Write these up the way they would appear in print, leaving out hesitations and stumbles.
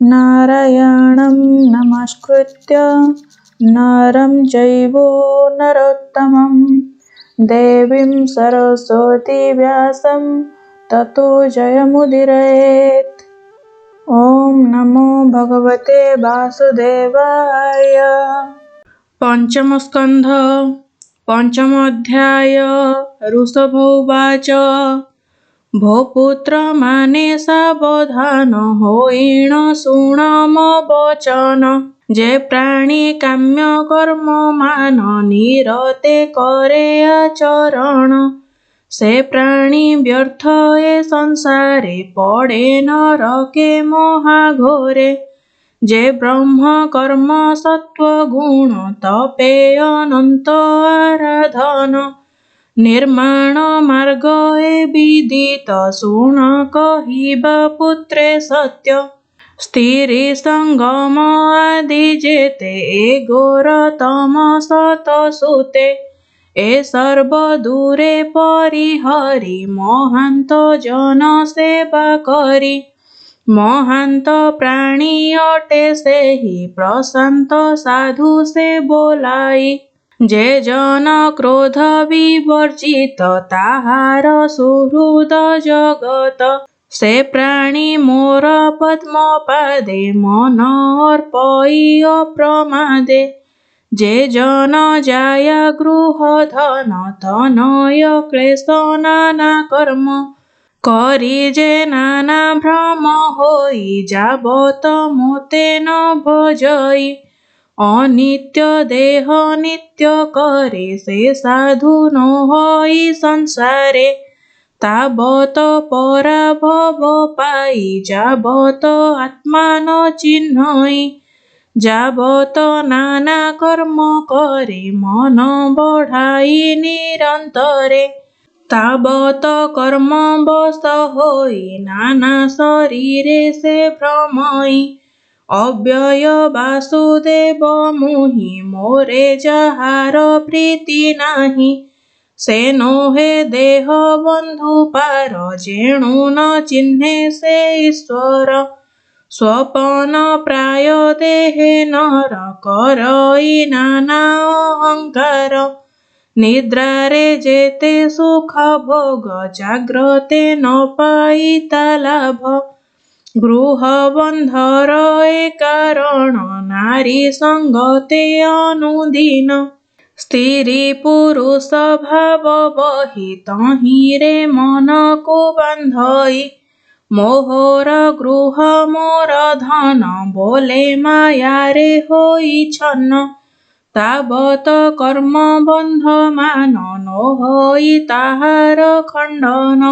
नारायणं नमस्कृत्य नरं चैव नरोत्तमं देवीं सरस्वतीं व्यासं ततो जयमुदीरयेत्। ॐ नमो भगवते वासुदेवाय। पंचम स्कंध पंचम अध्याय। ऋषभ उवाच भोपुत्र माने सावधान होइण शुण मो वचन जे प्राणी काम्य कर्म मान निरते करे आचरण से प्राणी व्यर्थ ए संसारे पड़े नरके महाघोरे जे ब्रह्म कर्म सत्व गुण तपे अनंत आराधन निर्माण मार्ग ए विदित शुण कहिबा पुत्रे सत्य स्थिरी संगम आदि जेते ए घोर तम सत सुते ए सर्व दूरे परिहरि महांत जन सेवा करी महांत प्राणी अटे से ही प्रशांत साधु से बोलाई जे जन क्रोध विवर्जित ताहार सुहृद जगत से प्राणी मोर पद्म पादे मन अर्पई अप्रमादे जे जन जाया गृह धन तनय क्लेश नाना कर्म करी जे नाना भ्रम होई जाबत मोते न भजई अनित्य देह नित्य करे से साधु न होई संसारे ताबत पराभव पाई जाबत आत्मा न चिन्हई जाबत नाना कर्म करे मन बढ़ाई निरंतरे ताबत कर्म बस होई नाना शरीरे से भ्रमई अव्यय वासुदेव मुहि मोरे जाहार प्रीति नाही से नोहे देह बंधु पार जेणु न चिन्हे से ईश्वर स्वपन प्राय देहे नर करई नाना अहंकार निद्रारे जेते सुख भोग जाग्रते न पाई ता लाभ गृह बंधर ए कारण नारी संगते अनुदीन स्त्री पुरुष भाव बही तहिरे मन को बांधई मोहर गृह मोर धन बोले मायारे होई छन्न ताबत कर्म बंध मान न होई ताहार खंडन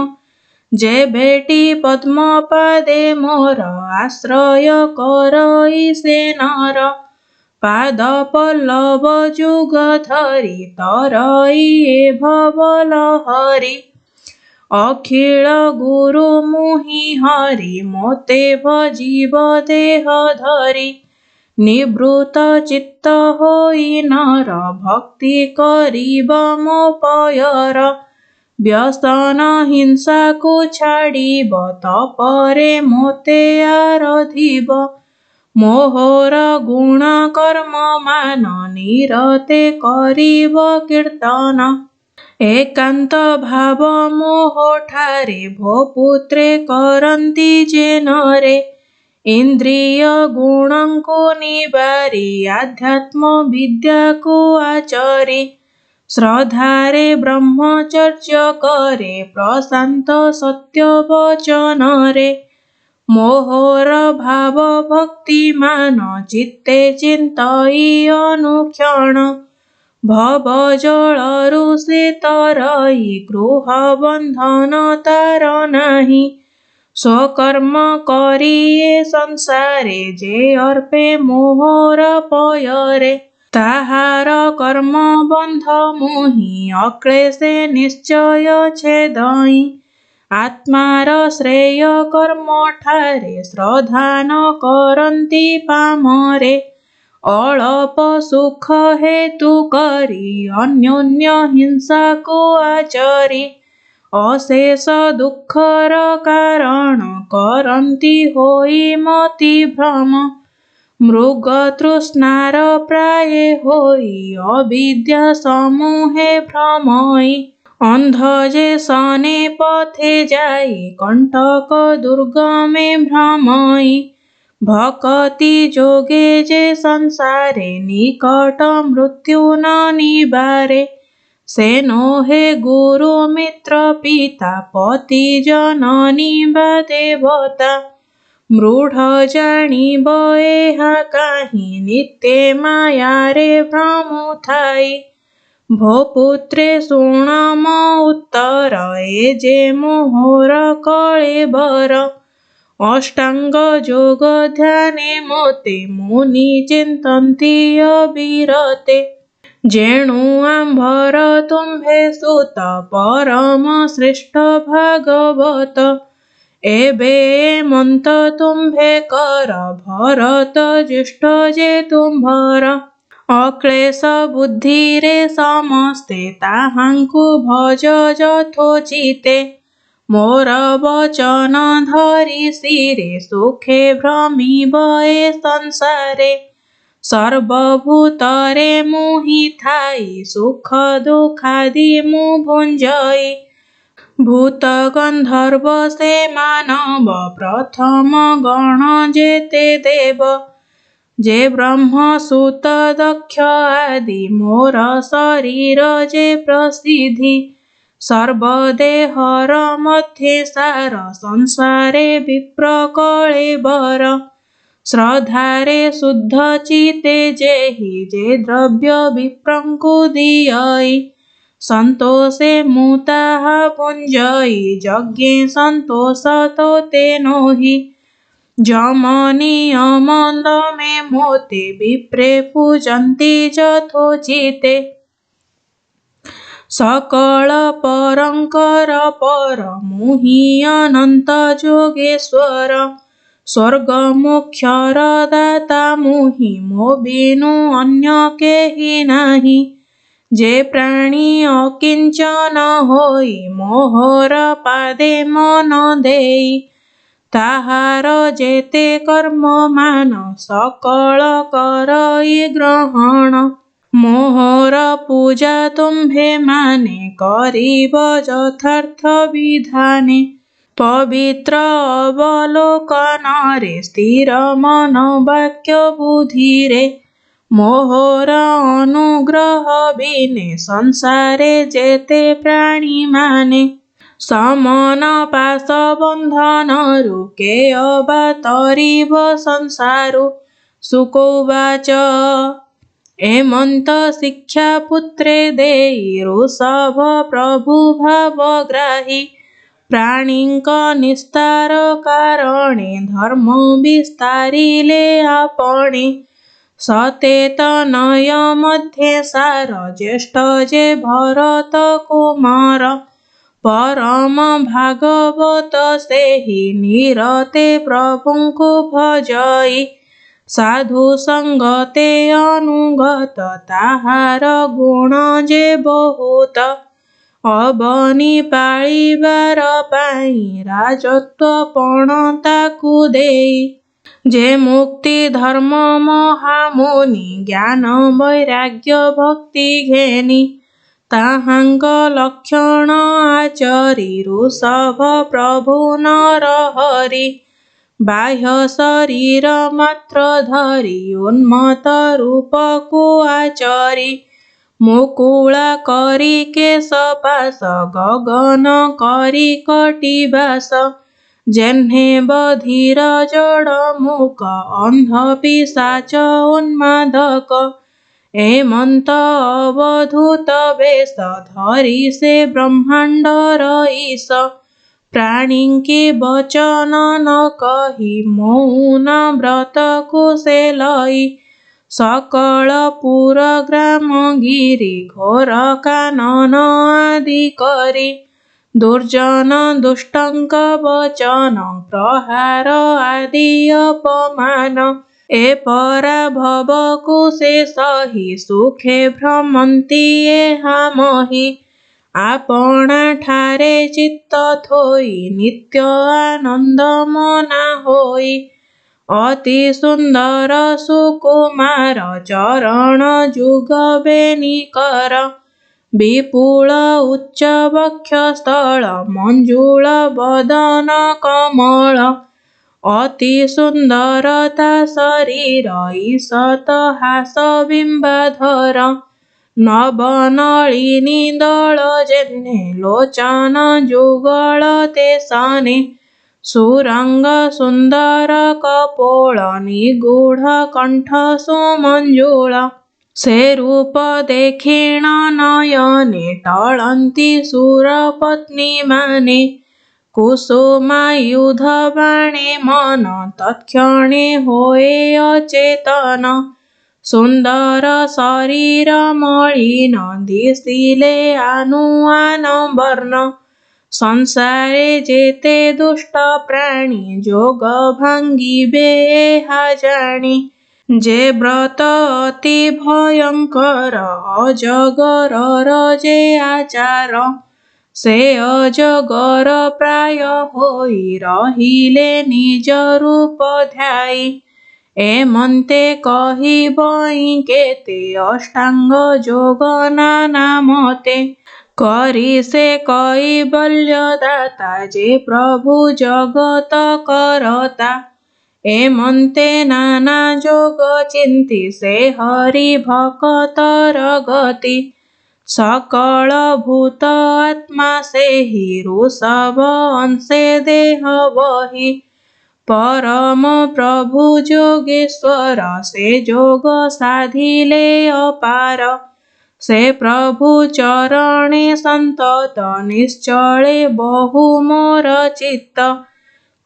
जे भेटी पद्म पादे मोर आश्रय करई से नर पाद पल्लव जुग धरी तरई ए भवलहरी अखिल गुरु मुहि हरि मोते भजीव देह धरी निवृत चित्त होई नर भक्ति करिब मो पयर व्यसन हिंसा को छाड़िब तपरे मोते आराधिब मोहर गुण कर्म मान निरते करिब कीर्तन एकांत भाव मोह ठारे भो पुत्रे करंती जे नरे इंद्रिय गुण को निवारी आध्यात्म विद्या को आचरी श्रद्धारे ब्रह्मचर्य करे प्रशांत सत्य वचन रे मोहर भाव भक्ति मान चित्ते चिंतई अनुक्षण भव जलरु से तरई गृह बंधन तार नाही स्वकर्म करिए संसारे जे अर्पे मोहर पयरे ताहार कर्म बंध मुहि अक्लेशे निश्चय छेदई आत्मार श्रेय कर्म ठारे श्रद्धा न करंती पामरे अल्प सुख हेतु करी अन्योन्य हिंसा को आचरी ଅଶେଷ ଦୁଃଖର କାରଣ କରନ୍ତି ହୋଇ ମତି ଭ୍ରମ। ମୃଗ ତୃଷ୍ଣାର ପ୍ରାୟେ ହୋଇ ଅବିଦ୍ୟା ସମୂହେ ଭ୍ରମଇ। ଅନ୍ଧ ଯେ ସନେ ପଥେ ଯାଇ କଣ୍ଟକ ଦୁର୍ଗମେ ଭ୍ରମଇ। ଭକତି ଯୋଗେ ଯେ ସଂସାରେ ନିକଟ ମୃତ୍ୟୁ ନ ନିବାରେ। ସେ ନୋହେ ଗୁରୁ ମିତ୍ର ପିତା ପତି ଜନନୀ ବା ଦେବତା। ମୃଢ଼ ଜାଣିବ ଏହା କାହିଁ ନିତ୍ୟେ ମାୟାରେ ଭ୍ରମୁଥାଇ। ଭୋ ପୁତ୍ରେ ଶୁଣ ମୋ ଉତ୍ତର ଏ ଯେ ମୋହର କଳେବର। ଅଷ୍ଟାଙ୍ଗ ଯୋଗ ଧ୍ୟାନେ ମୋତେ ମୁନି ଚିନ୍ତନ୍ତି ଅବିରତେ। ଯେଣୁ ଆମ୍ଭର ତୁମ୍ଭେ ସୁତ ପରମ ଶ୍ରେଷ୍ଠ ଭାଗବତ। ଏବେ ମନ୍ତ ତୁମ୍ଭେ କର ଭରତ ଜ୍ୟେଷ୍ଠ ଯେ ତୁମ୍ଭର। ଅକ୍ଳେଶ ବୁଦ୍ଧିରେ ସମସ୍ତେ ତାହାଙ୍କୁ ଭଜ ଯଥୋଚିତେ। ମୋର ବଚନ ଧରି ଶିରେ ସୁଖେ ଭ୍ରମିବ ଏ ସଂସାରେ। ସର୍ବଭୂତରେ ମୁହିଁ ଥାଇ ସୁଖ ଦୁଃଖାଦି ମୁଁ ଭୁଞ୍ଜଇ। ଭୂତ ଗନ୍ଧର୍ବ ସେ ମାନବ ପ୍ରଥମ ଗଣ ଯେତେ ଦେବ। ଯେ ବ୍ରହ୍ମ ସୁତ ଦକ୍ଷ ଆଦି ମୋର ଶରୀର ଯେ ପ୍ରସିଦ୍ଧି। ସର୍ବଦେହର ମଧ୍ୟେ ସାର ସଂସାରେ ବିପ୍ର କଳେବର। ଶ୍ରଦ୍ଧାରେ ଶୁଦ୍ଧ ଚିତ୍ତେ ଯେହି ଯେ ଦ୍ରବ୍ୟ ବିପ୍ରଙ୍କୁ ଦିଅଇ। ସନ୍ତୋଷେ ମୁଁ ତାହା ଭୁଞ୍ଜଇ ଯଜ୍ଞେ ସନ୍ତୋଷ ତୋତେ ନୋହି। ଯମ ନିୟମ ଦମେ ମୋତେ ବିପ୍ରେ ପୂଜନ୍ତି ଯଥୋଚିତେ। ସକଳ ପରଙ୍କର ପର ମୁହିଁ ଅନନ୍ତ ଯୋଗେଶ୍ୱର। ସ୍ୱର୍ଗ ମୋକ୍ଷର ଦାତା ମୁହିଁ ମୋ ବିନୁ ଅନ୍ୟ କେହି ନାହିଁ। ଯେ ପ୍ରାଣୀ ଅକିଞ୍ଚନ ହୋଇ ମୋହର ପାଦେ ମନ ଦେଇ। ତାହାର ଯେତେ କର୍ମ ମାନ ସକଳ କରଇ ଗ୍ରହଣ। ମୋହର ପୂଜା ତୁମ୍ଭେ ମାନେ କରିବ ଯଥାର୍ଥ ବିଧାନେ। ପବିତ୍ର ଅବଲୋକନରେ ସ୍ଥିର ମନ ବାକ୍ୟ ବୁଦ୍ଧିରେ। ମୋହର ଅନୁଗ୍ରହ ବିନେ ସଂସାରେ ଯେତେ ପ୍ରାଣୀ ମାନେ। ସମନ ପାଶ ବନ୍ଧନରୁ କେ ଅବା ତରିବ ସଂସାରୁ। ଶୁକୋବାଚ ଏମନ୍ତ ଶିକ୍ଷା ପୁତ୍ରେ ଦେଇ ଋଷଭ ପ୍ରଭୁ ଭାବଗ୍ରାହୀ। ପ୍ରାଣୀଙ୍କ ନିସ୍ତାର କାରଣେ ଧର୍ମ ବିସ୍ତାରିଲେ ଆପଣେ। ସତେତନୟ ମଧ୍ୟେ ସାର ଜ୍ୟେଷ୍ଠ ଯେ ଭରତ କୁମାର। ପରମ ଭାଗବତ ସେହି ନିରତେ ପ୍ରଭୁଙ୍କୁ ଭଜଇ। ସାଧୁ ସଙ୍ଗତେ ଅନୁଗତ ତାହାର ଗୁଣ ଯେ ବହୁତ। ଅବନୀ ପାଳିବାର ପାଇଁ ରାଜତ୍ୱ ପଣ ତାକୁ ଦେଇ। ଯେ ମୁକ୍ତି ଧର୍ମ ମହାମୁନି ଜ୍ଞାନ ବୈରାଗ୍ୟ ଭକ୍ତି ଘେନି। ତାହାଙ୍କ ଲକ୍ଷଣ ଆଚରି ଋଷଭ ପ୍ରଭୁ ନରହରି। ବାହ୍ୟ ଶରୀର ମାତ୍ର ଧରି ଉନ୍ମତ୍ତ ରୂପକୁ ଆଚରି। ମୁକୁଳା କରି କେଶ ପାଶ ଗଗନ କରି କଟିବାସ। ଯେହ୍ନେ ବଧିର ଜଡ଼ ମୁକ ଅନ୍ଧ ପିଶାଚ ଉନ୍ମାଦକ। ଏମନ୍ତ ଅବଧୂତ ବେଶ ଧରି ସେ ବ୍ରହ୍ମାଣ୍ଡର ଈଶ। ପ୍ରାଣୀଙ୍କି ବଚନ ନ କହି ମୌନ ବ୍ରତକୁ ସେ ଲଇ। ସକଳ ପୁର ଗ୍ରାମ ଗିରି ଘୋର କାନନ ଆଦି କରି। ଦୁର୍ଜନ ଦୁଷ୍ଟଙ୍କ ବଚନ ପ୍ରହାର ଆଦି ଅପମାନ। ଏ ପରାଭବକୁ ସେ ସହି ସୁଖେ ଭ୍ରମନ୍ତି ଏହା ମହି। आपणा ठारे चित्त थोई नित्य आनंद मना होई। अति सुंदर सुकुमार चरण जुग बेनिकर। विपुल उच्च वक्ष स्थल मंजुल बदन कमल। अति सुंदरता शरीर ईशत हास बिंबाधर। नवनलिनी दल जेह्ने लोचन जुगल तेसने। सुरंग सुंदर कपोल निगूढ़ कंठ सुमंजुल। से रूप देखिण नयने टळन्ति सुरपत्नी माने। कुसुमायुध बाणे मन तत्क्षणे होए अचेतन। सुंदर शरीर मलिन दिसिले आनुआन वर्ण। संसारे जेते दुष्ट प्राणी जोग भांगिबे एहा जानी। जे व्रत अति भयंकर अजगरर जे आचार। से अजगर प्राय होई रहिले निज रूप ध्याई। एमन्ते कहिबई केते अष्टांग जोग नाना मते। करी से कैबल्य दाता जे प्रभु जगत करता। एमन्ते नाना जोग चिंती से हरि भकतर गति। सकल भूत आत्मा से ही ऋषभ अंशे देह बही। परम प्रभु जोगेश्वर से जोग साधिले अपार। से प्रभु चरणे संतत निश्चले बहु मोर चित्त।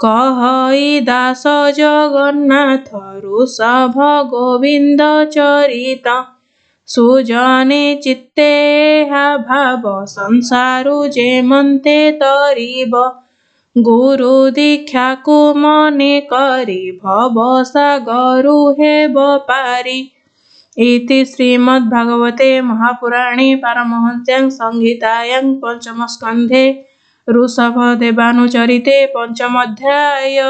कहई दास जगन्नाथ ऋषभ गोविंद चरित। सुजने चित्ते हा भाव संसारु जेमन्ते तरिब। गुरु दीक्षा को मने करी भव सागरु हेब पारी। इति श्रीमद्भागवते महापुराणे पारमहंस्यां संहितायां पंचम स्कन्धे ऋषभदेवानुचरिते पंचम अध्याय।